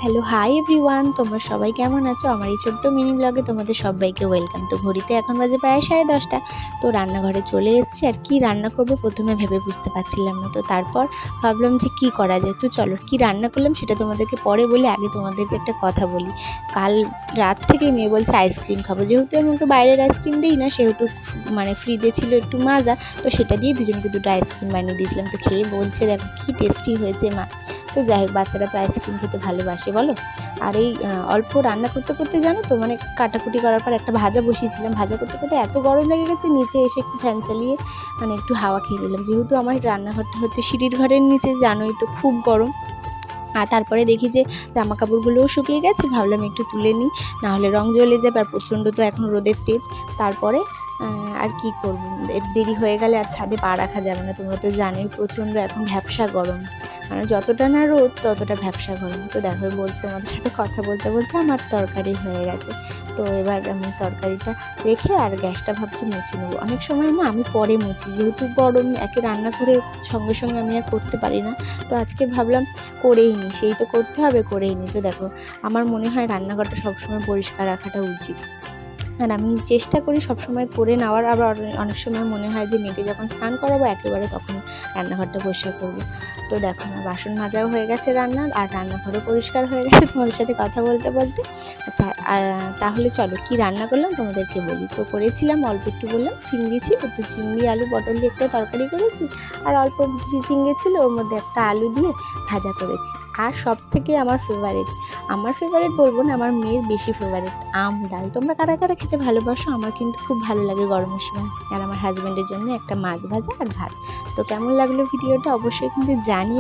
Hello hi everyone, তোমরা সবাই কেমন আছো? আমার এই ছোট্ট মিনি ব্লগে তোমাদের সবাইকে ওয়েলকাম। তো ঘড়িতে এখন বাজে প্রায় 10:30। তো রান্নাঘরে চলে এসেছি, আর কি রান্না করবো প্রথমে ভেবে বুঝতে পারছিলাম না। তো তারপর ভাবলাম যে কি করা যায়। তো চলো কি রান্না করলাম সেটা তোমাদেরকে পরে বলি, আগে তোমাদেরকে একটা কথা বলি। কাল রাত থেকে মেয়ে বলছে আইসক্রিম খাবো, যেহেতু আমি ওকে বাইরের আইসক্রিম দিই না, সেহেতু মানে ফ্রিজে ছিল একটু মাজা, তো সেটা দিয়ে দুজনকে দুটো আইসক্রিম বানিয়ে দিয়েছিলাম। তো খেয়ে বলছে দেখো কি টেস্টি হয়েছে মা। তো যাই হোক, বাচ্চারা তো আইসক্রিম খেতে ভালোবাসে বলো। আর এই অল্প রান্না করতে করতে জানো তো, মানে কাটাকুটি করার পর একটা ভাজা বসিয়েছিলাম, ভাজা করতে করতে এত গরম লেগে গেছে, নিচে এসে একটু ফ্যান চালিয়ে মানে একটু হাওয়া খেয়ে নিলাম, যেহেতু আমার রান্নাঘরটা হচ্ছে সিঁড়ির ঘরের নিচে, জানোই তো খুব গরম। আর তারপরে দেখি যে জামা কাপড়গুলোও শুকিয়ে গেছে, ভাবলাম একটু তুলে নিই, নাহলে রং জ্বলে যাবে, আর প্রচণ্ড তো এখন রোদের তেজ। তারপরে আর কি করব, দেরি হয়ে গেলে আর ছাদে পা রাখা যাবে না, তোমরা তো জানোই প্রচণ্ড এখন ভ্যাপসা গরম, মানে যতটা না রোদ ততটা ভ্যাপসা গরম। তো দেখো তোমাদের সাথে কথা বলতে বলতে আমার তরকারি হয়ে গেছে। তো এবার আমি তরকারিটা রেখে আর গ্যাসটা ভাবছি মুছে নেবো। অনেক সময় না আমি পরে মুছি, যেহেতু গরম একে রান্না করে সঙ্গে সঙ্গে আমি আর করতে পারি না। তো আজকে ভাবলাম করেই নিই, সেই তো করতে হবে, করেই নিই। তো দেখো আমার মনে হয় রান্নাঘরটা সবসময় পরিষ্কার রাখাটা উচিত, আর আমি চেষ্টা করি সবসময় করে নেওয়ার। আবার অনেক সময় মনে হয় যে মেয়েকে যখন স্নান করাবো একেবারে তখন রান্নাঘরটা পরিষ্কার করবো। তো দেখো আমার বাসন মাজাও হয়ে গেছে রান্নার, আর রান্নাঘরও পরিষ্কার হয়ে গেছে তোমাদের সাথে কথা বলতে বলতে। তাহলে চলো কি রান্না করলাম তোমাদেরকে বলি। তো করেছিলাম অল্প একটু, বললাম চিংড়ি ছিল, তো চিংড়ি আলু পটল দিয়ে একটা তরকারি করেছি, আর অল্প চিংড়ি ছিল ওর মধ্যে একটা আলু দিয়ে ভাজা করেছি। আর সব থেকে আমার ফেভারিট বলবো না, আমার মেয়ের বেশি ফেভারিট আম ডাল। তোমরা কারা কারা খেতে ভালোবাসো? আমার কিন্তু খুব ভালো লাগে গরমের সময়। আর আমার হাজব্যান্ডের জন্য একটা মাছ ভাজা আর ভাত। তো কেমন লাগলো ভিডিওটা অবশ্যই কিন্তু জানিয়ে